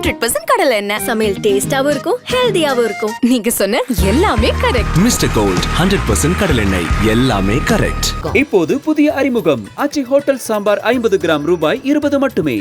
100% கடலை எண்ணெய். சமையல் டேஸ்டாவும் இருக்கும், ஹெல்தியாவும் இருக்கும். நீங்க சொன்ன எல்லாமே கரெக்ட். மிஸ்டர் கோல்ட் 100% கடலெண்ணெய், எல்லாமே கரெக்ட். இப்போது புதிய அறிமுகம் ஆச்சி ஹோட்டல் சாம்பார் 50 கிராம் ரூபாய் 20 மட்டுமே.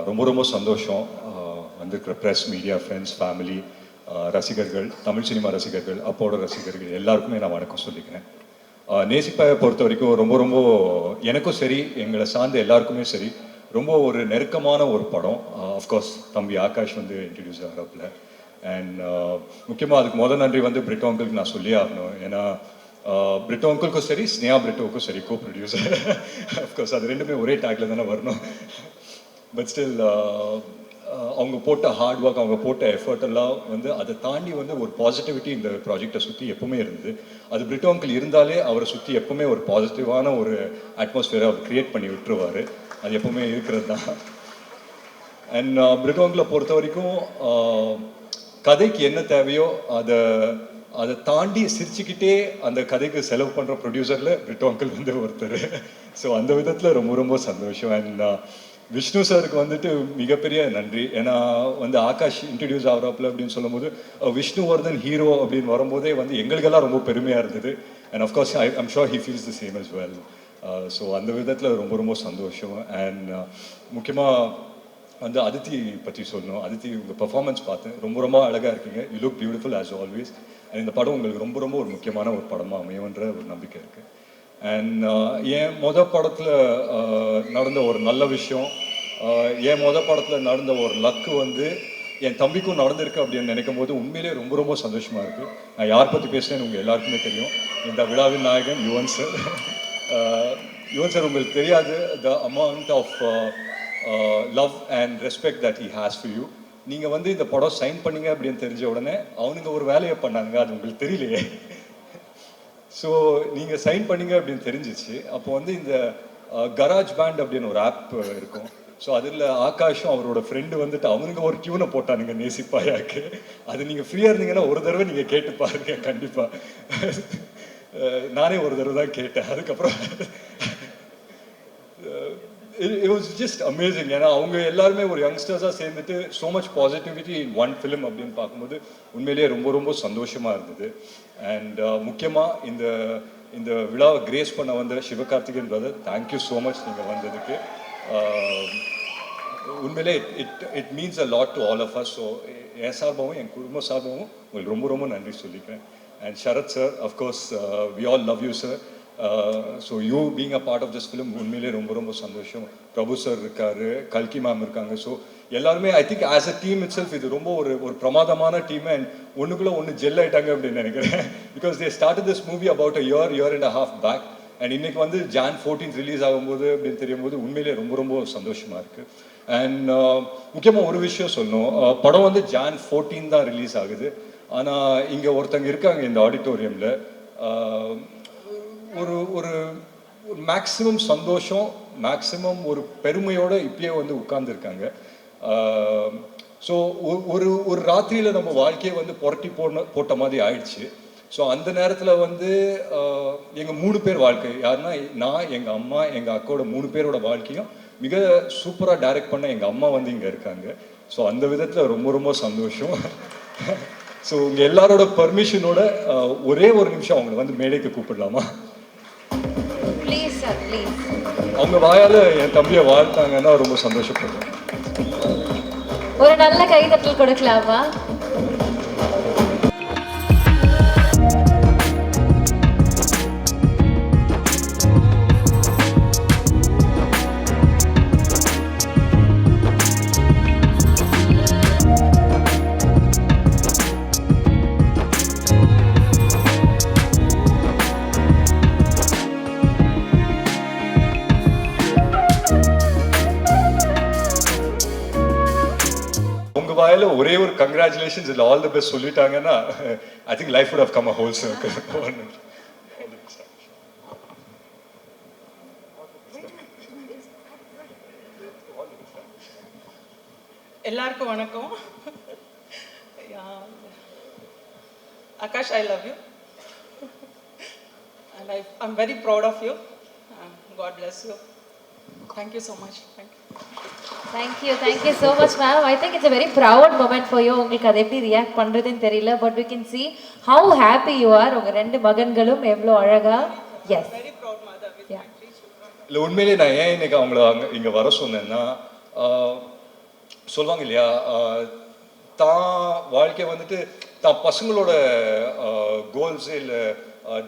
ரொம்ப ரொம்ப சந்தோஷம். வந்திருக்கிற ப்ரெஸ், மீடியா, ஃப்ரெண்ட்ஸ், ஃபேமிலி, ரசிகர்கள், தமிழ் சினிமா ரசிகர்கள், அப்போட ரசிகர்கள் எல்லாருக்குமே நான் வணக்கம் சொல்லிக்கிறேன். நேசிப்பாயை பொறுத்த வரைக்கும் ரொம்ப ரொம்ப எனக்கும் சரி, எங்களை சார்ந்த எல்லாருக்குமே சரி, ரொம்ப ஒரு நெருக்கமான ஒரு படம். அஃப்கோர்ஸ் தம்பி ஆகாஷ் வந்து இன்ட்ரடியூஸ் ஆகிறப்பில். அண்ட் முக்கியமாக அதுக்கு முதல் நன்றி வந்து பிரிட்டோ அங்கிளுக்கு நான் சொல்லியே ஆகணும். ஏன்னா பிரிட்டோ அங்கிளுக்கும் சரி, ஸ்னேஹா பிரிட்டோவுக்கும் சரி, கோ ப்ரொடியூசர். அஃப்கோர்ஸ் அது ரெண்டுமே ஒரே டேக்கில் தானே வரணும். பட் ஸ்டில் அவங்க போட்ட ஹார்ட் ஒர்க், அவங்க போட்ட எஃபர்ட் எல்லாம் வந்து அதை தாண்டி வந்து ஒரு பாசிட்டிவிட்டி இந்த ப்ராஜெக்டை சுற்றி எப்பவுமே இருந்தது. அது பிரிட்டோ அங்கிள் இருந்தாலே அவரை சுற்றி எப்பவுமே ஒரு பாசிட்டிவான ஒரு அட்மாஸ்பியரை அவர் க்ரியேட் பண்ணி விட்டுருவார். அது எப்பவுமே இருக்கிறது தான். அண்ட் பிரிட்டோ அங்கிளை பொறுத்த வரைக்கும் கதைக்கு என்ன தேவையோ அதை தாண்டி சிரிச்சுக்கிட்டே அந்த கதைக்கு செலவு பண்ணுற ப்ரொடியூசரில் பிரிட்டோ அங்கிள் வந்து ஒருத்தர். ஸோ அந்த விதத்தில் ரொம்ப ரொம்ப சந்தோஷம். அண்ட் விஷ்ணு சாருக்கு வந்துட்டு மிகப்பெரிய நன்றி. ஏன்னா வந்து ஆகாஷ் இன்ட்ரடியூஸ் ஆகிறாப்புல அப்படின்னு சொல்லும்போது விஷ்ணுவர்தன் ஹீரோ அப்படின்னு வரும்போதே வந்து எங்களுக்கெல்லாம் ரொம்ப பெருமையாக இருந்தது. And of course I'm sure he feels the same as well. So அந்த விதத்தில் ரொம்ப ரொம்ப சந்தோஷம். அண்ட் முக்கியமாக வந்து அதித்தி பற்றி சொல்லணும். அதித்தி உங்கள் பர்ஃபார்மன்ஸ் பார்த்தேன், ரொம்ப ரொம்ப அழகாக இருக்கீங்க. You look beautiful as always. And இந்த படம் உங்களுக்கு ரொம்ப ரொம்ப ஒரு முக்கியமான ஒரு படமாக அமையுன்ற ஒரு நம்பிக்கை இருக்குது. அண்ட் என் படத்தில் நடந்த ஒரு நல்ல விஷயம், என் படத்தில் நடந்த ஒரு லக்கு வந்து என் தம்பிக்கும் நடந்திருக்கு அப்படின்னு நினைக்கும் போது உண்மையிலே ரொம்ப ரொம்ப சந்தோஷமாக இருக்குது. நான் யார் பற்றி பேசுகிறேன்னு உங்கள் எல்லாருக்குமே தெரியும். இந்த விழாவின் நாயகன் யுவன் சார். யுவன் சார் உங்களுக்கு தெரியாது the amount of love and respect that he has for you. நீங்கள் வந்து இந்த படம் சைன் பண்ணீங்க அப்படின்னு தெரிஞ்ச உடனே அவனுங்க ஒரு வேலையை பண்ணாங்க, அது உங்களுக்கு தெரியலையே. ஸோ நீங்கள் சைன் பண்ணீங்க அப்படின்னு தெரிஞ்சிச்சு. அப்போ வந்து இந்த கராஜ் பேண்ட் அப்படின்னு ஒரு ஆப் இருக்கும். ஸோ அதில் ஆகாஷும் அவரோட ஃப்ரெண்டு வந்துட்டு அவனுங்க ஒரு டியூனை போட்டானுங்க நேசிப்பாயாக்கு. அது நீங்கள் ஃப்ரீயாக இருந்தீங்கன்னா ஒரு தடவை நீங்கள் கேட்டு பாருங்க. கண்டிப்பாக நானே ஒரு தடவை தான் கேட்டேன். அதுக்கப்புறம் it was just amazing. ஏன்னா அவங்க எல்லாருமே ஒரு யங்ஸ்டர்ஸாக சேர்ந்துட்டு so much positivity in one film அப்படின்னு பார்க்கும்போது உண்மையிலேயே ரொம்ப ரொம்ப சந்தோஷமாக இருந்தது. அண்ட் முக்கியமாக இந்த விழாவை கிரேஸ் பண்ண வந்த Sivakarthikeyan brother, thank you so much நீங்கள் வந்ததுக்கு. உண்மையிலே it means a lot to all of us. So என் சார்பாகவும் என் குடும்ப சார்பாகவும் உங்களுக்கு ரொம்ப ரொம்ப நன்றி சொல்லிக்கிறேன். And Sarath sir, of course we all love you sir. So you being a part of this film உண்மையிலே ரொம்ப ரொம்ப சந்தோஷம். பிரபு சார் இருக்காரு, கல்கி மேம் இருக்காங்க. ஸோ எல்லாருமே I think as a team it self இது ரொம்ப ஒரு பிரமாதமான டீம். அண்ட் ஒன்றுக்குள்ளே ஒன்று ஜெல் ஆகிட்டாங்க அப்படின்னு நினைக்கிறேன். Because they started this movie about a year and a half back. And இன்னைக்கு வந்து Jan 14 ரிலீஸ் ஆகும்போது அப்படின்னு தெரியும் போது உண்மையிலே ரொம்ப ரொம்ப சந்தோஷமாக இருக்குது. அண்ட் முக்கியமாக ஒரு விஷயம் சொல்லணும், படம் வந்து Jan 14 தான் ரிலீஸ் ஆகுது. ஆனால் இங்கே ஒருத்தங்க இருக்காங்க இந்த ஆடிட்டோரியமில், ஒரு ஒரு மேக்ஸிமம் சந்தோஷம், மேக்ஸிமம் ஒரு பெருமையோடு இப்பயே வந்து உட்கார்ந்துருக்காங்க. ஸோ ஒரு ராத்திரியில் நம்ம வாழ்க்கையை வந்து புரட்டி போட்ட மாதிரி ஆயிடுச்சு. ஸோ அந்த நேரத்தில் வந்து எங்கள் 3 பேர் வாழ்க்கை, யாருன்னா நான், எங்கள் அம்மா, எங்கள் அக்காவோட 3 பேரோட வாழ்க்கையும் மிக சூப்பராக டைரக்ட் பண்ண எங்கள் அம்மா வந்து இங்கே இருக்காங்க. ஸோ அந்த விதத்தில் ரொம்ப ரொம்ப சந்தோஷம். ஸோ உங்கள் எல்லாரோட பர்மிஷனோட ஒரே ஒரு நிமிஷம் அவங்களை வந்து மேடைக்கு கூப்பிடலாமா? அவங்க வாயால் என் தம்பியை வாழ்த்தாங்கன்னா ரொம்ப சந்தோஷப்படுறேன். ஒரு நல்ல கைதட்டல் கொடுக்கலாமா? வாயில ஒரே ஒரு கங்க்ராச்சுலேஷன்ஸ் இல்லை ஆல் தி பெஸ்ட் சொல்லிட்டாங்கன்னா I think life would have come a whole circle. எல்லாருக்கும் வணக்கம். Akash, I love you and I'm very proud of you. God bless you. Thank you so much. Thank you. Thank you so much, ma'am. I think it's a very proud moment for you. உங்களுக்கு அதை எப்படி react பண்றதுன்னு தெரியல, but we can see how happy you are. உங்க ரெண்டு மகன்களும் எவ்வளோ அழகா. Yes. Very proud mother with Yeah. my 3 children. இல்லை உண்மையிலேயே நான் ஏன் இன்னைக்கு அவங்கள இங்கே வர சொன்னேன்னா சொல்லுவாங்க இல்லையா, தான் வாழ்க்கை வந்துட்டு தான் பசங்களோட கோல்ஸு இல்லை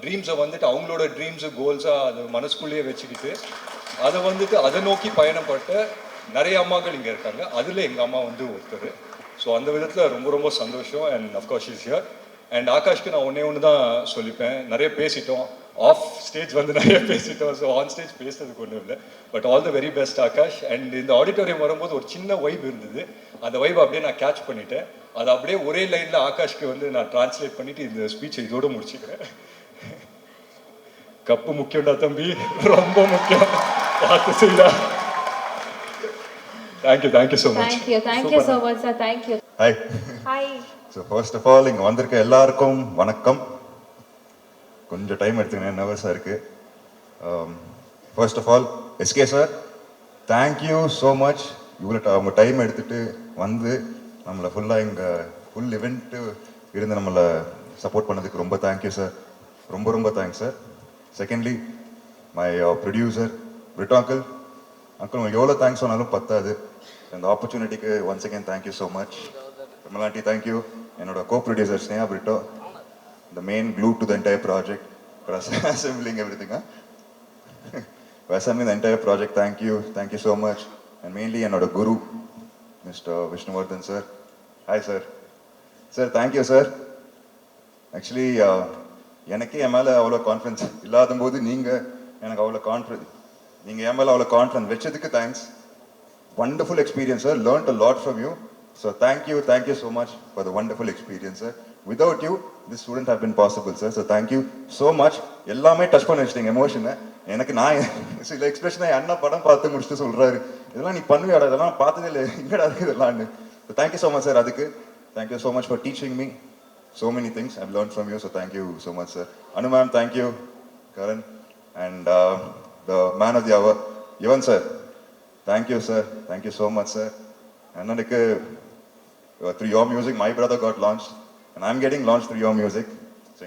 ட்ரீம்ஸை வந்துட்டு அவங்களோட ட்ரீம்ஸு கோல்ஸாக அது மனசுக்குள்ளேயே வச்சுக்கிட்டு அதை வந்துட்டு அதை நோக்கி பயணப்பட்ட நிறைய அம்மாக்கள் இங்கே இருக்காங்க. அதில் எங்கள் அம்மா வந்து ஒருத்தர். ஸோ அந்த விதத்தில் ரொம்ப ரொம்ப சந்தோஷம். And of course is here. And ஆகாஷ்க்கு நான் ஒன்று தான் சொல்லிப்பேன், நிறைய பேசிட்டோம், ஆஃப் ஸ்டேஜ் வந்து நிறைய பேசிட்டோம். ஸோ ஆன் ஸ்டேஜ் பேசுறதுக்கு ஒன்றும் இல்லை. But all the very best Akash. And இந்த ஆடிட்டோரியம் வரும்போது ஒரு சின்ன வைப் இருந்தது, அந்த வைப் அப்படியே நான் கேட்ச் பண்ணிட்டேன். அதை அப்படியே ஒரே லைனில் ஆகாஷ்க்கு வந்து நான் டிரான்ஸ்லேட் பண்ணிட்டு இந்த ஸ்பீச்சை இதோடு முடிச்சுக்கிறேன். கப்பு முக்கியம்டா தம்பி, ரொம்ப முக்கியம், பார்த்து செய்யலாம். Thank you so much. Thank you so much, sir. Thank you. ஹாய். Hi. So first of all இங்கே வந்திருக்க எல்லாருக்கும் வணக்கம். கொஞ்சம் டைம் எடுத்துக்கினேன், நர்வஸாக இருக்குது. First of all SK sir, thank you so much. இவ்வளோ அவங்க டைம் எடுத்துகிட்டு வந்து நம்மளை ஃபுல்லாக இங்கே ஃபுல் இவெண்ட்டு இருந்து நம்மளை சப்போர்ட் பண்ணதுக்கு ரொம்ப தேங்க்யூ சார். ரொம்ப ரொம்ப thanks sir. Secondly my producer Britto uncle. Uncle உங்களுக்கு எவ்வளோ தேங்க்ஸ் சொன்னாலும் பத்தாது. இந்த ஆப்பர்ச்சுனிட்டிக்கு once again thank you so much. Kamala aunty thank you. என்னோட co producer Sneha Britto, the main glue to the entire project for assembling everything. For assembling the entire project, thank you so much. And mainly என்னோட குரு Mr. Vishnuvardhan sir. Hi sir. Sir, thank you sir. Actually எனக்கே என் மேலே அவ்வளோ confidence இல்லாத போது நீங்கள் எனக்கு அவ்வளோ confidence, நீங்கள் என் மேலே அவ்வளோ கான்ஃபிடன்ஸ் வச்சதுக்கு thanks. Wonderful experience sir, learned a lot from you. So thank you so much for the wonderful experience sir. Without you this wouldn't have been possible sir. So thank you so much. எல்லாமே touch பண்ணி வச்சிட்டீங்க எமோஷனை. எனக்கு நான் சில எக்ஸ்பிரஷனை அண்ணா படம் பார்த்து முடிச்சுட்டு சொல்கிறாரு, இதெல்லாம் நீ பண்ணுவியாடா, இதெல்லாம் பார்த்ததே இல்லை, எங்கடா இருக்கு இதெல்லாம்னு. So thank you so much sir. அதுக்கு thank you so much for teaching me so many things I've learned from you. So thank you so much sir. Anu ma'am, thank you. Karan and the man of the hour Yuvan sir, thank you sir. Thank you so much sir. அண்ணனுக்கு through your music my brother got launched and I'm getting launched through your music. So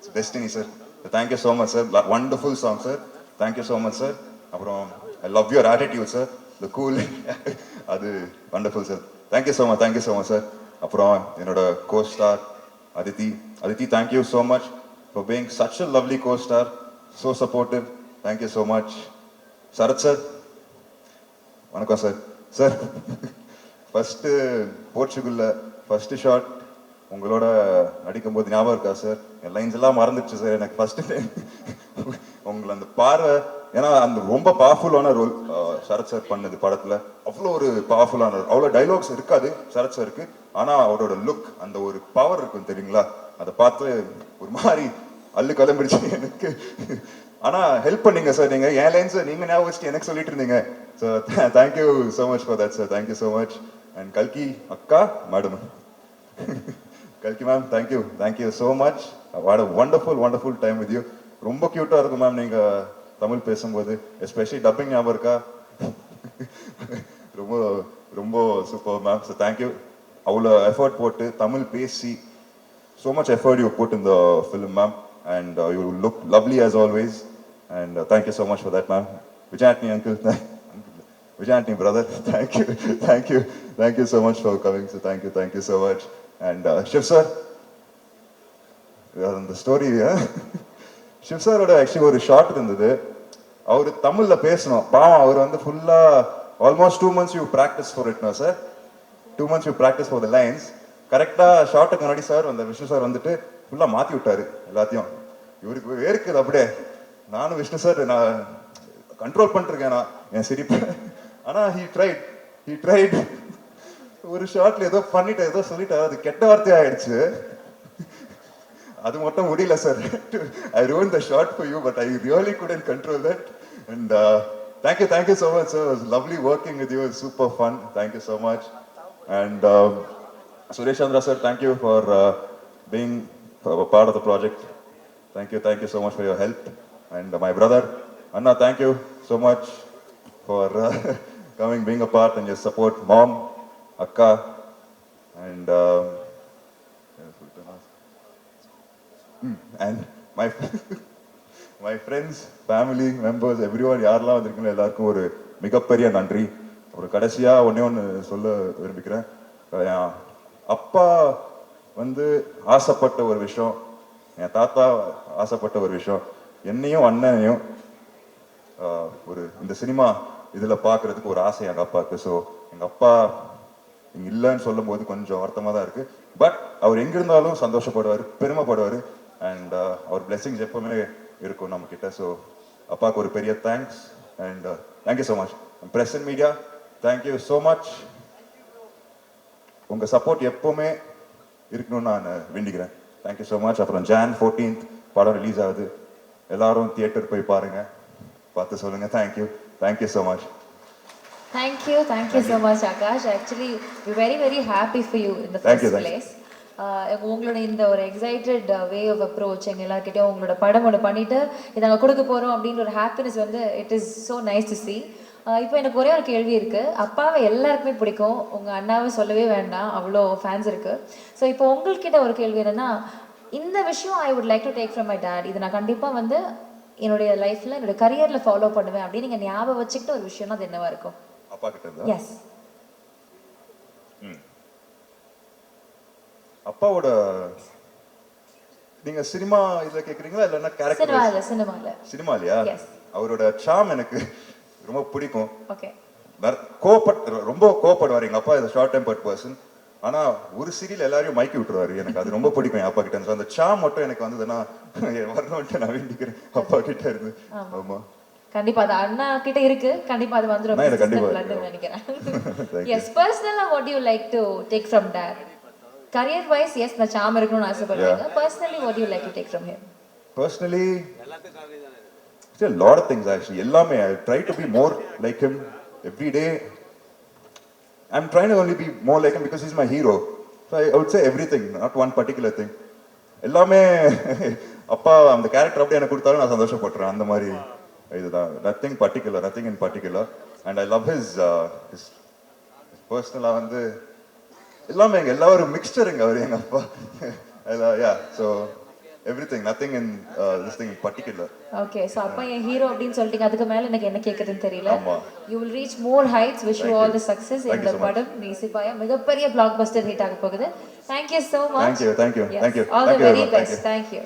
it's destiny sir. So thank you so much sir. Wonderful song sir. Thank you so much sir. அப்புறம் I love your attitude sir. The cool அது wonderful sir. Thank you so much sir. அப்புறம் என்னோட co-star Aditi, thank you so much for being such a lovely co-star, so supportive. Thank you so much. Sarath sir, வணக்கம் sir. Sir first போர்ச்சுகலில் first shot உங்களோட நடிக்கும்போது ஞாபகம் இருக்கா sir? என் lines எல்லாம் மறந்துடுச்சு சார். எனக்கு ஃபஸ்ட்டு டைம் உங்களை அந்த பார்வை, ஏன்னா அந்த ரொம்ப பவர்ஃபுல்லான ரோல் சரத் சார் பண்ணது படத்தில். அவ்வளோ ஒரு பவர்ஃபுல்லான ரோல், அவ்வளோ டைலாக்ஸ் இருக்காது சரத் சாருக்கு, ஆனால் அவரோட லுக், அந்த ஒரு பவர் இருக்கும் தெரியுங்களா, அதை பார்த்து ஒரு மாதிரி அல்லு கிளம்பிடுச்சு எனக்கு. ஆனால் ஹெல்ப் பண்ணீங்க சார், நீங்கள் என் லைன்ஸை நீங்கள் ஞாபகம் வச்சுட்டு எனக்கு சொல்லிட்டு இருந்தீங்க. So thank you so much for that sir. Thank you so much. And கல்கி அக்கா மேடம், கல்கி ma'am, thank you so much. What a wonderful time with you. ரொம்ப க்யூட்டாக இருக்கும் மேம் நீங்கள் தமிழ் பேசும்போது, எஸ்பெஷலி டப்பிங் ஞாபகம் இருக்கா? ரொம்ப ரொம்ப சூப்பர் மேம். So thank you. அவ்வளோ எஃபர்ட் போட்டு தமிழ் பேசி, so much effort you put in the film ma'am, and you look lovely as always, and thank you so much for that ma'am. Vijayantni uncle, Vijayantni brother, thank you so much for coming. So thank you so much. And Shiv sir, the story Shiv sir oda actually ஒரு short இருந்தது, அவர் தமிழ்ல பேசணும், பாவம் அவர் வந்து ஃபுல்லா almost 2 months you practice for it now sir. 2 months you practice for the lines. கரெக்டாக ஷார்ட்டுக்கு முன்னாடி sir அந்த விஷ்ணு சார் வந்துட்டு ஃபுல்லாக மாற்றி விட்டாரு எல்லாத்தையும். இவருக்கு வேர்க்குது அப்படியே. நானும் விஷ்ணு சார் நான் கண்ட்ரோல் பண்ணிருக்கேன் நான் என் சிரிப்பு. ஆனால் ஹீ ட்ரைட் ஒரு ஷார்ட்ல ஏதோ பண்ணிட்டு ஏதோ சொல்லிட்டாரு, அது கெட்ட வார்த்தை ஆயிடுச்சு. அது மட்டும் முடியல sir. I ruined the shot for you, but I really couldn't control that. And thank you so much sir. It was lovely working with you. It was super fun. Thank you so much. And Suresh Chandra sir, thank you for being a part of the project. Thank you so much for your help. And my brother Anna, thank you so much. for coming, being a part and your support. Mom, Akka, and and my my friends, family members, everyone யாரெல்லாம் வந்திருக்கீங்களோ எல்லாருக்கும் ஒரு மிகப்பெரிய நன்றி. ஒரு கடைசியா ஒண்ணே ஒன்று சொல்ல விரும்பிக்கிறேன். என் அப்பா வந்து ஆசைப்பட்ட ஒரு விஷயம், என் தாத்தா ஆசைப்பட்ட ஒரு விஷயம், என்னையும் அண்ணனையும் ஒரு இந்த சினிமா இதுல பார்க்கறதுக்கு ஒரு ஆசை எங்க அப்பாவுக்கு. ஸோ எங்க அப்பா இங்க இல்லைன்னு சொல்லும் போது கொஞ்சம் வருத்தமாக தான் இருக்கு. பட் அவர் எங்க இருந்தாலும் சந்தோஷப்படுவார், பெருமைப்படுவார். அண்ட் அவர் பிளெஸிங்ஸ் எப்பவுமே இருக்கும் நம்ம கிட்ட. ஸோ அப்பாவுக்கு ஒரு பெரிய thanks. And thank you so much. Present media, thank you so much. உங்க சப்போர்ட் எப்பவுமே இருக்கணும்னு நான் வேண்டிக்கிறேன். Thank you so much. அப்புறம் Jan 14th படம் ரிலீஸ் ஆகுது. எல்லாரும் தியேட்டர் போய் பாருங்க, பார்த்து சொல்லுங்க. Thank you so much. Thank you so much, Akash. Actually, we're very, very happy for you in the Thank first you, thank you. place. உங்களோட இந்த ஒரு எக்ஸைட்டட் வே ஆஃப் அப்ரோச் எங்கள் எல்லாருக்கிட்டையும் உங்களோட படம் ஒன்று பண்ணிவிட்டு இதை நாங்கள் கொடுக்க போகிறோம் அப்படின்ற ஒரு ஹாப்பினஸ் வந்து it is so nice to C. இப்போ எனக்கு ஒரே ஒரு கேள்வி இருக்குது. அப்பாவை எல்லாருக்குமே பிடிக்கும், உங்கள் அண்ணாவை சொல்லவே வேண்டாம், அவ்வளோ ஃபேன்ஸ் இருக்குது. ஸோ இப்போ உங்கள்கிட்ட ஒரு கேள்வி என்னென்னா, இந்த விஷயம் I would like to take from my dad, இது நான் கண்டிப்பாக வந்து என்னுடைய லைஃப்பில் என்னோட கரியரில் ஃபாலோ பண்ணுவேன் அப்படின்னு நீங்கள் ஞாபகம் வச்சுக்கிட்ட ஒரு விஷயம்னா அது என்னவா இருக்கும்? அப்பா கிட்ட இருந்தா? எஸ். அப்பாவோட நீங்க சினிமா இதுல கேக்குறீங்களா இல்லன்னா கேரக்டர்? சினிமாலயா? அவரோட சாம் எனக்கு ரொம்ப பிடிக்கும். ஓகே. ரொம்ப கோபப்படுவார் எங்க அப்பா. Is short tempered person. ஆனா ஒரு சீரியல் எல்லாரையும் மைக்கி விட்டுருவாரு. எனக்கு அது ரொம்ப பிடிக்கும் என் அப்பா கிட்ட இருந்து. அந்த சாம் மட்டும் எனக்கு வந்ததுன்னா வரணும்ட்டு நான் வேண்டிக்கிறேன் அப்பா கிட்ட இருந்து. ஆமா, கண்டிப்பா அது அண்ணா கிட்ட இருக்கு. கண்டிப்பா அது வந்துரும் நினைக்கிறேன். Yes, personally what do you like to take from dad? Career wise, yes, நான் சாம் இருக்கணும்னு ஆசைப்படுறேன். Personally what do you like to take from him? Personally, a lot of things actually. எல்லாமே I try to be more like him every day. I'm trying to only be more like him because he's my hero. So I would say everything, not one particular thing. எல்லாமே அப்பா அந்த character அப்படியே எனக்கு கொடுத்தாலும் நான் சந்தோஷப்படுறேன். அந்த மாதிரி இதுதான். nothing in particular. And I love his personal வந்து எல்லாமே எங்க எல்லாரும் மிக்ஸ்டருங்க அவர் எங்க அப்பா. Yeah, so everything, nothing in this thing in particular. Okay, so அப்பா என் ஹீரோ அப்படினு சொல்லிட்டீங்க. அதுக்கு மேல எனக்கு என்ன கேக்குதுன்னு தெரியல. You will reach more heights. Wish you all the success. இந்த படம் நேசிப்பாயா மிகப்பெரிய blockbuster hit ஆக போகுது. Thank you so much. Thank you. All the very best. Thank you.